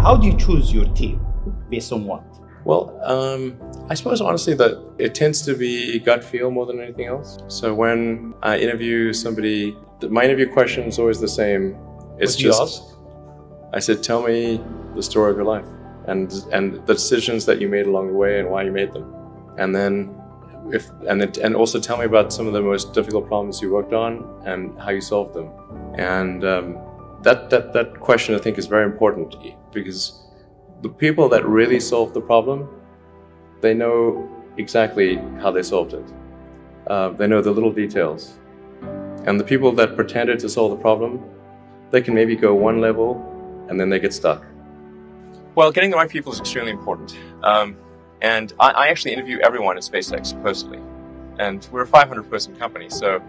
How do you choose your team? Based on what? Well, I suppose honestly that it tends to be gut feel more than anything else. So when I interview somebody, my interview question is always the same. It's What do you just, ask? I said, tell me the story of your life and the decisions that you made along the way and why you made them. And then and also tell me about some of the most difficult problems you worked on and how you solved them. And that question I think is very important, because the people that really solve the problem, they know exactly how they solved it. They know the little details. And the people that pretended to solve the problem, they can maybe go one level and then they get stuck. Well, getting the right people is extremely important. And I actually interview everyone at SpaceX personally. And we're a 500-person company, so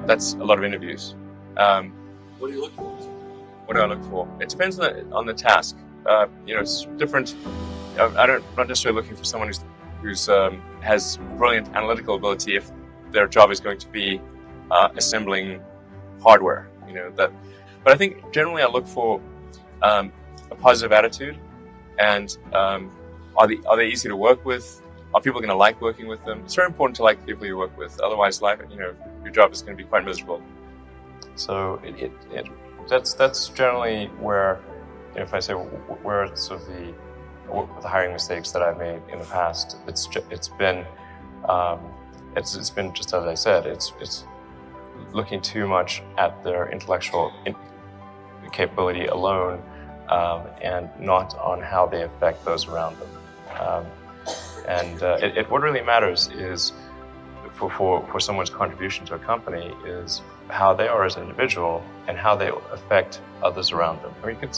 that's a lot of interviews. What do you look for? What do I look for? It depends on the task. It's different. I'm not necessarily looking for someone who's has brilliant analytical ability if their job is going to be assembling hardware. But I think generally I look for a positive attitude, and are they easy to work with? Are people going to like working with them? It's very important to like the people you work with. Otherwise, your job is going to be quite miserable. So that's generally where, if I say where sort of the hiring mistakes that I've made in the past, it's been just as I said, it's looking too much at their intellectual capability alone, and not on how they affect those around them. What really matters is for someone's contribution to a company is how they are as an individual and how they affect others around them. I mean, you could